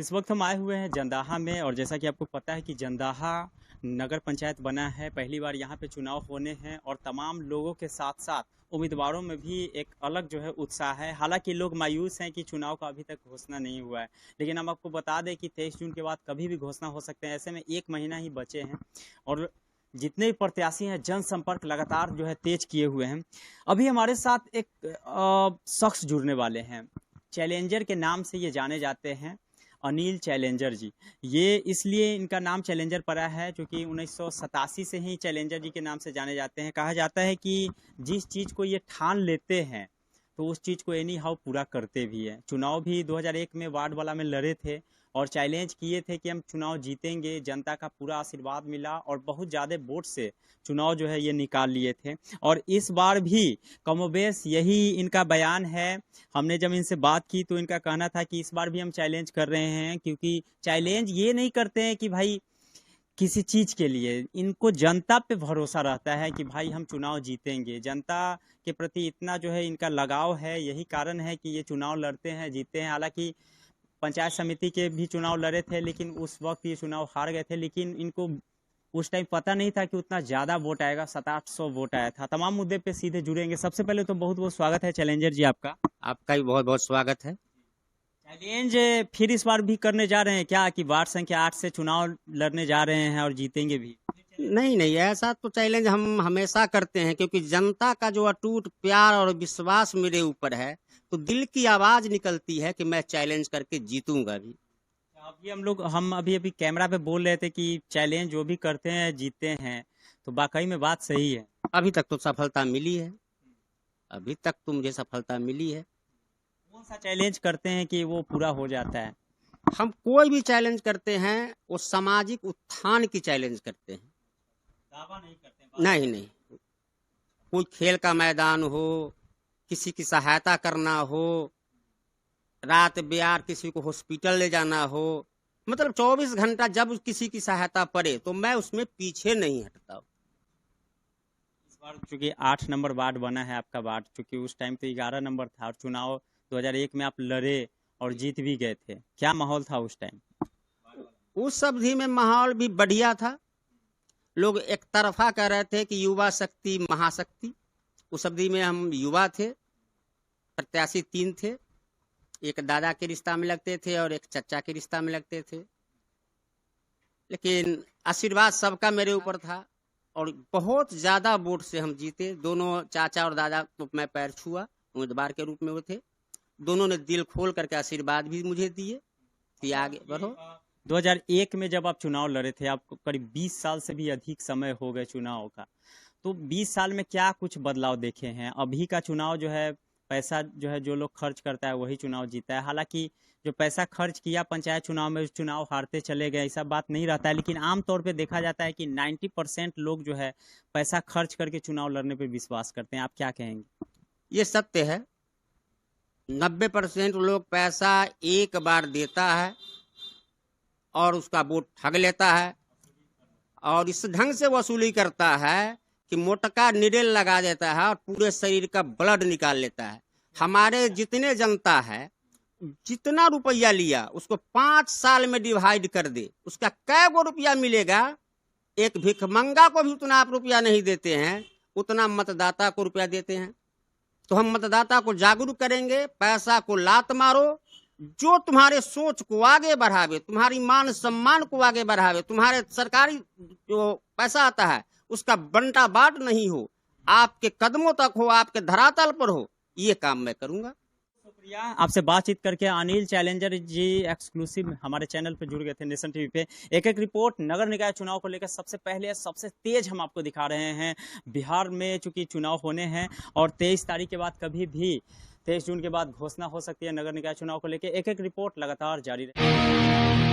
इस वक्त हम आए हुए हैं जंदाहा में और जैसा कि आपको पता है कि जंदाहा नगर पंचायत बना है, पहली बार यहाँ पे चुनाव होने हैं और तमाम लोगों के साथ साथ उम्मीदवारों में भी एक अलग जो है उत्साह है। हालांकि लोग मायूस हैं कि चुनाव का अभी तक घोषणा नहीं हुआ है, लेकिन हम आपको बता दें कि 23 जून के बाद कभी भी घोषणा हो सकते हैं। ऐसे में 1 महीना ही बचे हैं और जितने भी प्रत्याशी हैं जनसंपर्क लगातार जो है तेज किए हुए हैं। अभी हमारे साथ एक शख्स जुड़ने वाले हैं, चैलेंजर के नाम से ये जाने जाते हैं, अनिल चैलेंजर जी। ये इसलिए इनका नाम चैलेंजर पड़ा है क्योंकि 1987 से ही चैलेंजर जी के नाम से जाने जाते हैं। कहा जाता है कि जिस चीज़ को ये ठान लेते हैं तो उस चीज़ को एनी हाउ पूरा करते भी हैं। चुनाव भी 2001 में वार्ड वाला में लड़े थे और चैलेंज किए थे कि हम चुनाव जीतेंगे। जनता का पूरा आशीर्वाद मिला और बहुत ज़्यादा वोट से चुनाव जो है ये निकाल लिए थे और इस बार भी कमोबेश यही इनका बयान है। हमने जब इनसे बात की तो इनका कहना था कि इस बार भी हम चैलेंज कर रहे हैं, क्योंकि चैलेंज ये नहीं करते हैं कि भाई किसी चीज़ के लिए, इनको जनता पे भरोसा रहता है कि भाई हम चुनाव जीतेंगे। जनता के प्रति इतना जो है इनका लगाव है, यही कारण है कि ये चुनाव लड़ते हैं, जीतते हैं। हालांकि पंचायत समिति के भी चुनाव लड़े थे लेकिन उस वक्त ये चुनाव हार गए थे, लेकिन इनको उस टाइम पता नहीं था कि उतना ज़्यादा वोट आएगा, 700-800 वोट आया था। तमाम मुद्दे पे सीधे जुड़ेंगे। सबसे पहले तो बहुत बहुत स्वागत है चैलेंजर जी आपका। आपका भी बहुत बहुत स्वागत है। चैलेंज फिर इस बार भी करने जा रहे हैं क्या कि वार्ड संख्या 8 से चुनाव लड़ने जा रहे हैं और जीतेंगे भी? नहीं नहीं, ऐसा तो चैलेंज हम हमेशा करते हैं, क्योंकि जनता का जो अटूट प्यार और विश्वास मेरे ऊपर है, तो दिल की आवाज निकलती है कि मैं चैलेंज करके जीतूंगा भी। अभी हम अभी कैमरा पे बोल रहे थे कि चैलेंज जो भी करते हैं जीतते हैं, तो वाकई में बात सही है? अभी तक तो सफलता मिली है, अभी तक तो मुझे सफलता मिली है। कौन सा चैलेंज करते हैं कि वो पूरा हो जाता है? हम कोई भी चैलेंज करते हैं वो सामाजिक उत्थान की चैलेंज करते हैं, दावा नहीं करते हैं। नहीं नहीं, कोई खेल का मैदान हो, किसी की सहायता करना हो, रात बियार किसी को हॉस्पिटल ले जाना हो, मतलब 24 घंटा जब किसी की सहायता पड़े तो मैं उसमें पीछे नहीं हटता। इस बार चूंकि 8 नंबर वार्ड बना है आपका वार्ड, चूंकि उस टाइम तो 11 नंबर था और चुनाव 2001 में आप लड़े और जीत भी गए थे, क्या माहौल था उस टाइम? उस अवधि में माहौल भी बढ़िया था। लोग एक तरफा कह रहे थे कि युवा शक्ति महाशक्ति। उस अवधि में हम युवा थे, प्रत्याशी 3 थे, एक दादा के रिश्ता में लगते थे और एक चचा के रिश्ता में लगते थे, लेकिन आशीर्वाद सबका मेरे ऊपर था और बहुत ज्यादा वोट से हम जीते। दोनों चाचा और दादा को मैं पैर छुआ, उम्मीदवार के रूप में वो थे। दोनों ने दिल खोल करके आशीर्वाद भी मुझे दिए कि आगे बढ़ो। 2001 में जब आप चुनाव लड़े थे, आपको करीब 20 साल से भी अधिक समय हो गए चुनाव का, तो 20 साल में क्या कुछ बदलाव देखे हैं? अभी का चुनाव जो है, पैसा जो है जो लोग खर्च करता है वही चुनाव जीता है। हालांकि जो पैसा खर्च किया पंचायत चुनाव में, उस चुनाव हारते चले गए, ऐसा बात नहीं रहता है। लेकिन आमतौर पे देखा जाता है कि 90% लोग जो है पैसा खर्च करके चुनाव लड़ने पे विश्वास करते हैं। आप क्या कहेंगे? ये सत्य है, 90% लोग पैसा एक बार देता है और उसका वोट ठग लेता है और इस ढंग से वसूली करता है कि मोटका निडेल लगा देता है और पूरे शरीर का ब्लड निकाल लेता है। हमारे जितने जनता है, जितना रुपया लिया उसको 5 साल में डिवाइड कर दे, उसका कै गो रुपया मिलेगा? एक भिखमंगा को भी उतना आप रुपया नहीं देते हैं, उतना मतदाता को रुपया देते हैं। तो हम मतदाता को जागरूक करेंगे, पैसा को लात मारो, जो तुम्हारे सोच को आगे बढ़ावे, तुम्हारी मान सम्मान को आगे बढ़ावे, तुम्हारे सरकारी जो पैसा आता है उसका बंटा बाट नहीं हो, आपके कदमों तक हो, आपके धरातल पर हो, ये काम मैं करूंगा। शुक्रिया, आपसे बातचीत करके। अनिल चैलेंजर जी एक्सक्लूसिव हमारे चैनल पे जुड़ गए थे नेशन टीवी पे। एक एक रिपोर्ट नगर निकाय चुनाव को लेकर सबसे पहले सबसे तेज हम आपको दिखा रहे हैं। बिहार में चूंकि चुनाव होने हैं और 23 तारीख के बाद कभी भी 23 जून के बाद घोषणा हो सकती है नगर निकाय चुनाव को लेकर। एक एक रिपोर्ट लगातार जारी रहे।